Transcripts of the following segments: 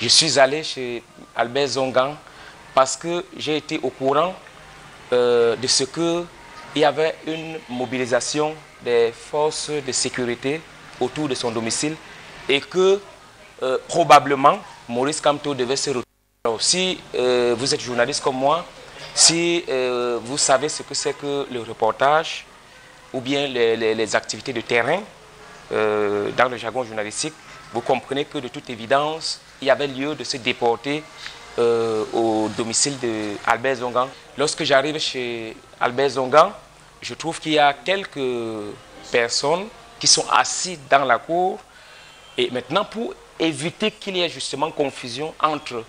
Je suis allé chez Albert Zongan parce que j'ai été au courant de ce qu'il y avait une mobilisation des forces de sécurité autour de son domicile et que probablement Maurice Kamto devait se retrouver. Alors, si vous êtes journaliste comme moi, si vous savez ce que c'est que le reportage ou bien les activités de terrain dans le jargon journalistique, vous comprenez que de toute évidence, il y avait lieu de se déporter au domicile d'Albert Zongan. Lorsque j'arrive chez Albert Zongan, je trouve qu'il y a quelques personnes qui sont assises dans la cour. Et maintenant, pour éviter qu'il y ait justement confusion entre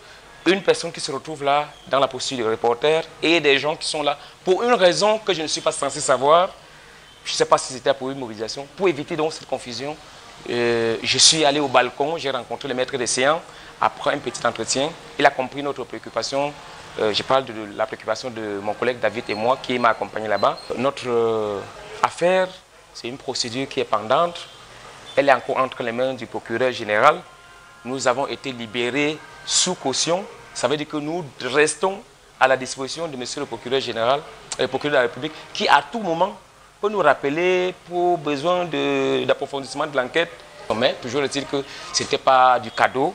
une personne qui se retrouve là dans la posture de reporter et des gens qui sont là pour une raison que je ne suis pas censé savoir, je ne sais pas si c'était pour une mobilisation, pour éviter donc cette confusion, je suis allé au balcon, j'ai rencontré le maître des séances. Après un petit entretien, il a compris notre préoccupation. Je parle de la préoccupation de mon collègue David et moi qui m'a accompagné là-bas. Notre affaire, c'est une procédure qui est pendante. Elle est encore entre les mains du procureur général. Nous avons été libérés sous caution. Ça veut dire que nous restons à la disposition de monsieur le procureur général, le procureur de la République, qui à tout moment peut nous rappeler pour besoin d'approfondissement de l'enquête. Mais toujours est-il que ce n'était pas du cadeau.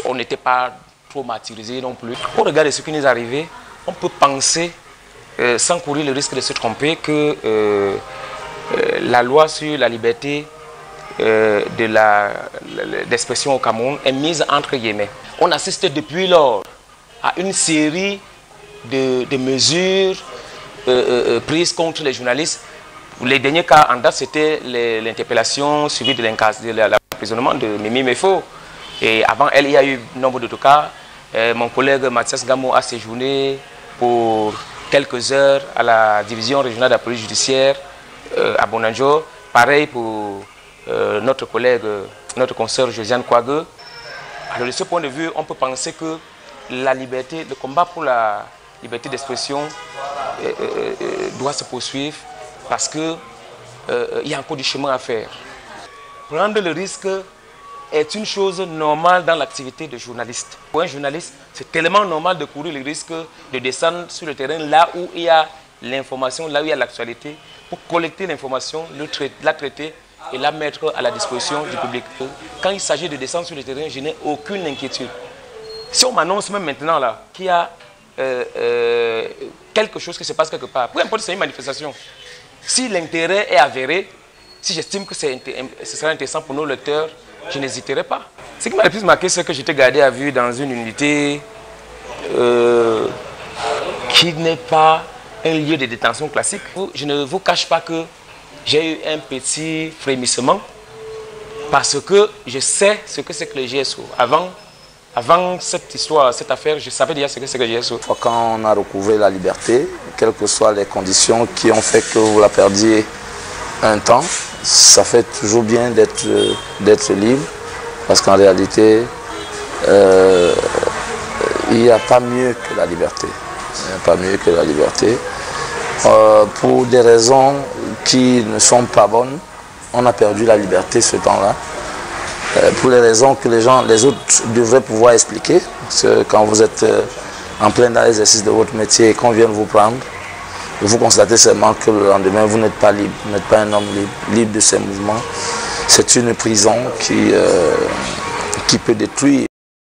On n'était pas trop martyrisés non plus. Au regard de ce qui nous est arrivé, on peut penser, sans courir le risque de se tromper, que la loi sur la liberté d'expression au Cameroun est mise entre guillemets. On assiste depuis lors à une série de mesures prises contre les journalistes. Les derniers cas en date, c'était l'interpellation suivie de l'emprisonnement de Mimi Mefo. Et avant elle, il y a eu nombre d'autres cas. Mon collègue Mathias Gamo a séjourné pour quelques heures à la division régionale de la police judiciaire à Bonanjo. Pareil pour notre collègue, notre consoeur Josiane Kouague. Alors de ce point de vue, on peut penser que la liberté, le combat pour la liberté d'expression doit se poursuivre parce qu'il y a encore du chemin à faire. Prendre le risque est une chose normale dans l'activité de journaliste. Pour un journaliste, c'est tellement normal de courir le risque de descendre sur le terrain là où il y a l'information, là où il y a l'actualité, pour collecter l'information, la traiter et la mettre à la disposition du public. Quand il s'agit de descendre sur le terrain, je n'ai aucune inquiétude. Si on m'annonce même maintenant là qu'il y a quelque chose qui se passe quelque part, peu importe si c'est une manifestation, si l'intérêt est avéré, si j'estime que ce sera intéressant pour nos lecteurs, je n'hésiterai pas. Ce qui m'a le plus marqué, c'est que j'étais gardé à vue dans une unité qui n'est pas un lieu de détention classique. Je ne vous cache pas que j'ai eu un petit frémissement parce que je sais ce que c'est que le GSO. Avant cette histoire, cette affaire, je savais déjà ce que c'est que le GSO. Quand on a recouvré la liberté, quelles que soient les conditions qui ont fait que vous la perdiez un temps, ça fait toujours bien d'être libre, parce qu'en réalité, il n'y a pas mieux que la liberté. Il n'y a pas mieux que la liberté. Pour des raisons qui ne sont pas bonnes, on a perdu la liberté ce temps-là. Pour les raisons que les autres devraient pouvoir expliquer, parce que quand vous êtes en plein exercice de votre métier et qu'on vient vous prendre, vous constatez seulement que le lendemain, vous n'êtes pas libre, vous n'êtes pas un homme libre de ses mouvements. C'est une prison qui peut détruire.